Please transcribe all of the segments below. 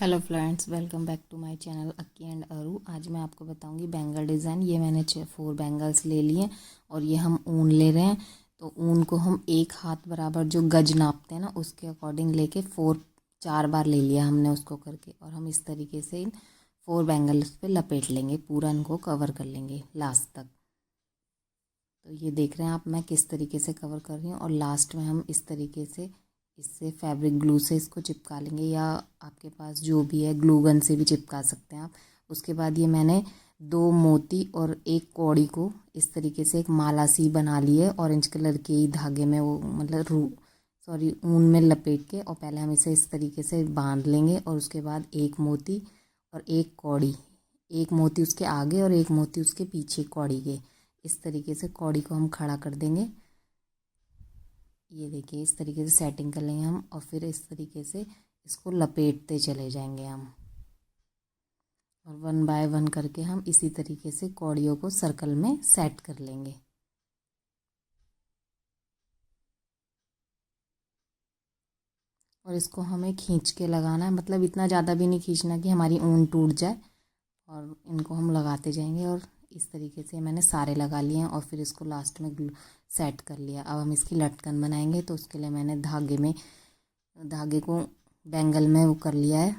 Hello friends, welcome back to my channel Akki and Aru. आज मैं आपको बताऊंगी बैंगल डिज़ाइन। ये मैंने 4 बैंगल्स ले लिए और ये हम ऊन ले रहे हैं। तो ऊन को हम 1 हाथ बराबर जो गज नापते हैं ना, उसके अकॉर्डिंग लेके 4 बार ले लिया हमने उसको करके। और हम इस तरीके से इन 4 बैंगल्स पे लपेट लेंगे, पूरा इनको कवर कर लेंगे लास्ट तक। तो ये देख रहे हैं आप मैं किस तरीके से कवर कर रही हूँ। और लास्ट में हम इस तरीके से इससे फैब्रिक ग्लू से इसको चिपका लेंगे, या आपके पास जो भी है ग्लू गन से भी चिपका सकते हैं आप। उसके बाद ये मैंने 2 मोती और 1 कौड़ी को इस तरीके से एक माला सी बना ली है, ऑरेंज कलर के ही धागे में, वो मतलब ऊन में लपेट के। और पहले हम इसे इस तरीके से बांध लेंगे और उसके बाद 1 मोती और 1 कौड़ी, 1 मोती उसके आगे और 1 मोती उसके पीछे कौड़ी के, इस तरीके से कौड़ी को हम खड़ा कर देंगे। ये देखिए इस तरीके से सेटिंग कर लेंगे हम, और फिर इस तरीके से इसको लपेटते चले जाएंगे हम। और 1 बाय 1 करके हम इसी तरीके से कौड़ियों को सर्कल में सेट कर लेंगे। और इसको हमें खींच के लगाना है, मतलब इतना ज़्यादा भी नहीं खींचना कि हमारी ऊन टूट जाए। और इनको हम लगाते जाएंगे। और इस तरीके से मैंने सारे लगा लिए हैं और फिर इसको लास्ट में सेट कर लिया। अब हम इसकी लटकन बनाएंगे, तो उसके लिए मैंने धागे को बैंगल में वो कर लिया है।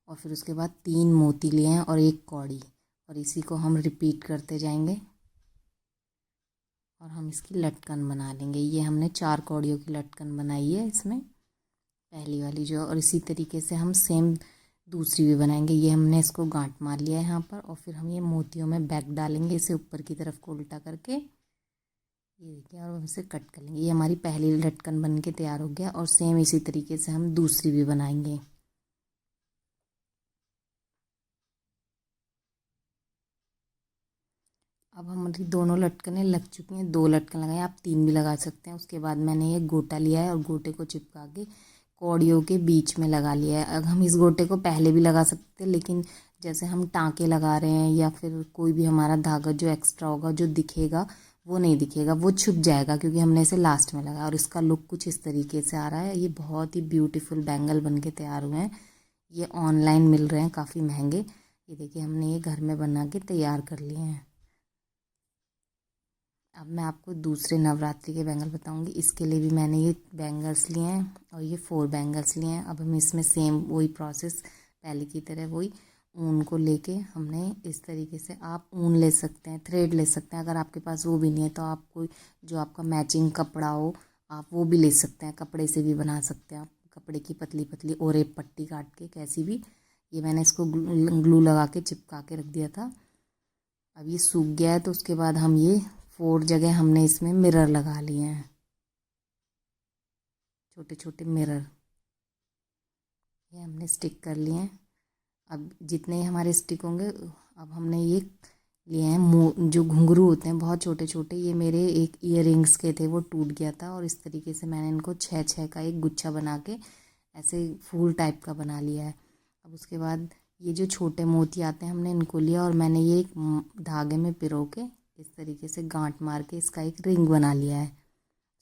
और फिर उसके बाद 3 मोती लिए हैं और 1 कौड़ी, और इसी को हम रिपीट करते जाएंगे और हम इसकी लटकन बना लेंगे। ये हमने 4 कौड़ियों की लटकन बनाई है इसमें, पहली वाली जो। और इसी तरीके से हम सेम दूसरी भी बनाएंगे। ये हमने इसको गांठ मार लिया है यहाँ पर, और फिर हम ये मोतियों में बैक डालेंगे, इसे ऊपर की तरफ को उल्टा करके, ये देखिए, और हम इसे कट कर लेंगे। ये हमारी पहली लटकन बन के तैयार हो गया। और सेम इसी तरीके से हम दूसरी भी बनाएंगे। अब हमारी दोनों लटकनें लग चुकी हैं। 2 लटकन लगाए, आप 3 भी लगा सकते हैं। उसके बाद मैंने ये गोटा लिया है और गोटे को चिपका के कौड़ियों के बीच में लगा लिया है। अब हम इस गोटे को पहले भी लगा सकते हैं, लेकिन जैसे हम टाँके लगा रहे हैं या फिर कोई भी हमारा धागा जो एक्स्ट्रा होगा, जो दिखेगा वो नहीं दिखेगा, वो छुप जाएगा, क्योंकि हमने इसे लास्ट में लगाया। और इसका लुक कुछ इस तरीके से आ रहा है। ये बहुत ही ब्यूटीफुल बैंगल बन के तैयार हुए हैं। ये ऑनलाइन मिल रहे हैं काफ़ी महंगे। ये देखिए हमने ये घर में बना के तैयार कर लिए हैं। अब मैं आपको दूसरे नवरात्रि के बैंगल बताऊंगी। इसके लिए भी मैंने ये बैंगल्स लिए हैं और ये 4 बैंगल्स लिए हैं। अब हम इसमें सेम वही प्रोसेस, पहले की तरह वही ऊन को लेके हमने इस तरीके से, आप ऊन ले सकते हैं, थ्रेड ले सकते हैं। अगर आपके पास वो भी नहीं है तो आप कोई जो आपका मैचिंग कपड़ा हो, आप वो भी ले सकते हैं। कपड़े से भी बना सकते हैं आप, कपड़े की पतली पतली और एक पट्टी काट के कैसी भी। ये मैंने इसको ग्लू लगा के चिपका के रख दिया था। अब ये सूख गया है, तो उसके बाद हम ये 4 जगह हमने इसमें मिरर लगा लिए हैं, छोटे छोटे मिरर, ये हमने स्टिक कर लिए हैं। अब जितने हमारे स्टिक होंगे, अब हमने ये लिए हैं जो घुंघरू होते हैं बहुत छोटे छोटे। ये मेरे एक ईयररिंग्स के थे, वो टूट गया था, और इस तरीके से मैंने इनको 6 का एक गुच्छा बना के ऐसे फूल टाइप का बना लिया है। अब उसके बाद ये जो छोटे मोती आते हैं, हमने इनको लिया और मैंने ये एक धागे में पिरो के इस तरीके से गांठ मार के इसका एक रिंग बना लिया है।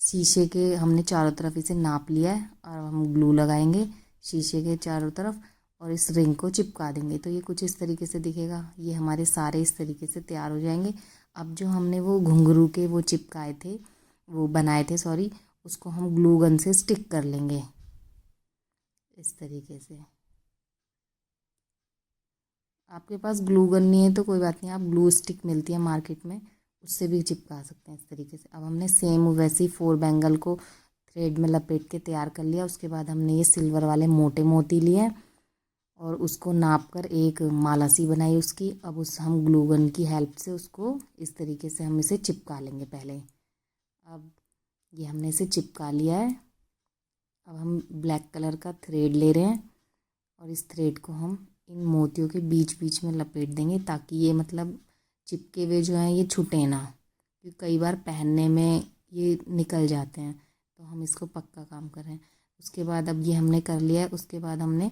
शीशे के हमने चारों तरफ इसे नाप लिया है, और हम ग्लू लगाएंगे शीशे के चारों तरफ और इस रिंग को चिपका देंगे। तो ये कुछ इस तरीके से दिखेगा। ये हमारे सारे इस तरीके से तैयार हो जाएंगे। अब जो हमने वो घुंघरू के वो चिपकाए थे, वो बनाए थे सॉरी, उसको हम ग्लू गन से स्टिक कर लेंगे इस तरीके से। आपके पास ग्लू गन नहीं है तो कोई बात नहीं, आप ग्लू स्टिक मिलती है मार्केट में, उससे भी चिपका सकते हैं इस तरीके से। अब हमने सेम वैसे ही 4 बैंगल को थ्रेड में लपेट के तैयार कर लिया। उसके बाद हमने ये सिल्वर वाले मोटे मोती लिए और उसको नाप कर एक माला सी बनाई उसकी। अब उस हम ग्लू गन की हेल्प से उसको इस तरीके से हम इसे चिपका लेंगे पहले। अब ये हमने इसे चिपका लिया है। अब हम ब्लैक कलर का थ्रेड ले रहे हैं और इस थ्रेड को हम इन मोतियों के बीच बीच में लपेट देंगे, ताकि ये मतलब चिपके हुए जो हैं ये छूटे ना, क्योंकि कई बार पहनने में ये निकल जाते हैं। तो हम इसको पक्का काम कर रहे हैं। उसके बाद अब ये हमने कर लिया है। उसके बाद हमने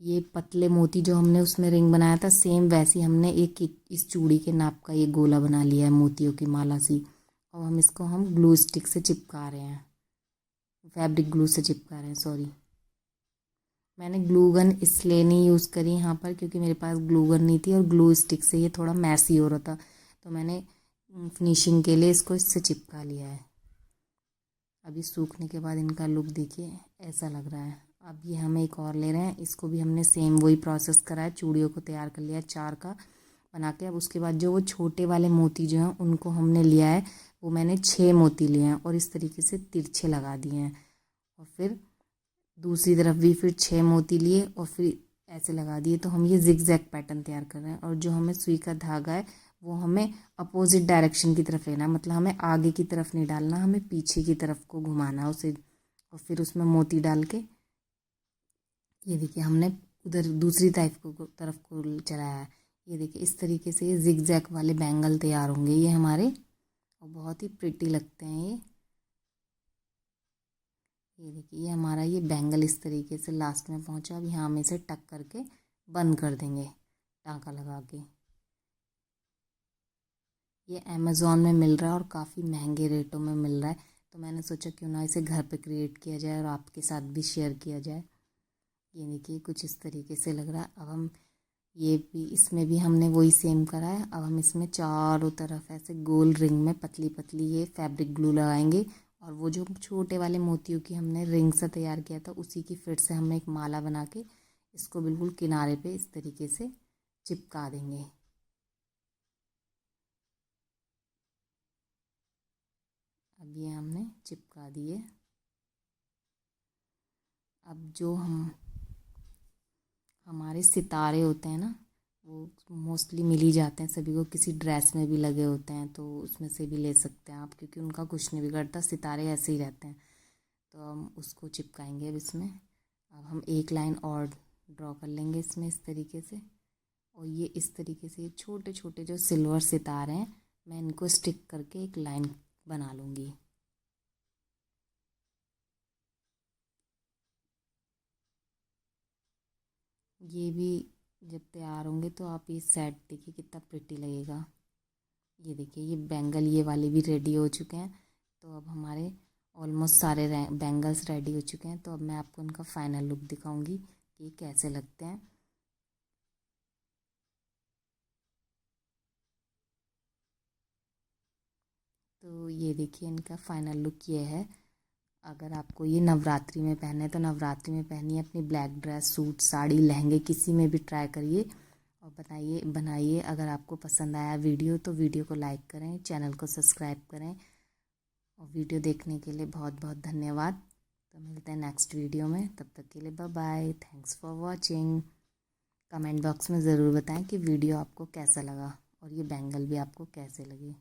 ये पतले मोती जो हमने उसमें रिंग बनाया था, सेम वैसी हमने एक इस चूड़ी के नाप का ये गोला बना लिया है मोतियों की माला सी। और हम इसको हम ग्लू स्टिक से चिपका रहे हैं, फैब्रिक ग्लू से चिपका रहे हैं सॉरी। मैंने ग्लू गन इसलिए नहीं यूज़ करी यहाँ पर क्योंकि मेरे पास ग्लू गन नहीं थी और ग्लू स्टिक से ये थोड़ा मैसी हो रहा था, तो मैंने फिनिशिंग के लिए इसको इससे चिपका लिया है। अभी सूखने के बाद इनका लुक देखिए ऐसा लग रहा है। अब ये हम एक और ले रहे हैं, इसको भी हमने सेम वही प्रोसेस करा है, चूड़ियों को तैयार कर लिया 4 का बना के। अब उसके बाद जो वो छोटे वाले मोती जो हैं उनको हमने लिया है, वो मैंने 6 मोती लिए हैं और इस तरीके से तिरछे लगा दिए हैं। और फिर दूसरी तरफ भी फिर 6 मोती लिए और फिर ऐसे लगा दिए। तो हम ये जिग जैग पैटर्न तैयार कर रहे हैं। और जो हमें सुई का धागा है वो हमें अपोजिट डायरेक्शन की तरफ लेना है, मतलब हमें आगे की तरफ नहीं डालना, हमें पीछे की तरफ को घुमाना है उसे। और फिर उसमें मोती डाल के ये देखिए हमने उधर दूसरी तरफ को चलाया है। ये देखिए इस तरीके से ये जिग जैग वाले बैंगल तैयार होंगे ये हमारे, और बहुत ही प्रिटी लगते हैं ये देखिए ये हमारा ये बैंगल इस तरीके से लास्ट में पहुंचा। अब यहाँ हम इसे टक करके बंद कर देंगे टाँका लगा के। ये अमेज़ॉन में मिल रहा है और काफ़ी महंगे रेटों में मिल रहा है, तो मैंने सोचा क्यों ना इसे घर पे क्रिएट किया जाए और आपके साथ भी शेयर किया जाए। ये देखिए कुछ इस तरीके से लग रहा है। अब हम ये भी इसमें भी हमने वही सेम करा है। अब हम इसमें चारों तरफ ऐसे गोल रिंग में पतली पतली ये फैब्रिक ग्लू लगाएंगे और वो जो छोटे वाले मोतियों की हमने रिंग सा तैयार किया था उसी की फिर से हम एक माला बना के इसको बिल्कुल किनारे पे इस तरीके से चिपका देंगे। अब ये हमने चिपका दिए। अब जो हमारे सितारे होते हैं ना, वो मोस्टली मिल ही जाते हैं सभी को, किसी ड्रेस में भी लगे होते हैं, तो उसमें से भी ले सकते हैं आप, क्योंकि उनका कुछ नहीं बिगड़ता, सितारे ऐसे ही रहते हैं। तो हम उसको चिपकाएंगे अब इसमें। अब हम एक लाइन और ड्रॉ कर लेंगे इसमें इस तरीके से, और ये इस तरीके से छोटे छोटे जो सिल्वर सितारे हैं मैं इनको स्टिक करके एक लाइन बना लूँगी। ये भी जब तैयार होंगे तो आप ये सेट देखिए कितना प्रिटी लगेगा। ये देखिए ये बैंगल ये वाले भी रेडी हो चुके हैं। तो अब हमारे ऑलमोस्ट सारे बैंगल्स रेडी हो चुके हैं। तो अब मैं आपको उनका फाइनल लुक दिखाऊंगी कि कैसे लगते हैं। तो ये देखिए इनका फाइनल लुक ये है। अगर आपको ये नवरात्रि में पहने हैं तो नवरात्रि में पहनिए अपनी ब्लैक ड्रेस, सूट, साड़ी, लहंगे किसी में भी ट्राई करिए और बताइए बनाइए। अगर आपको पसंद आया वीडियो तो वीडियो को लाइक करें, चैनल को सब्सक्राइब करें, और वीडियो देखने के लिए बहुत बहुत धन्यवाद। तो मिलते हैं नेक्स्ट वीडियो में, तब तक के लिए bye bye, thanks for watching. Comment box में ज़रूर बताएं कि वीडियो आपको कैसा लगा और ये बैंगल भी आपको कैसे लगे।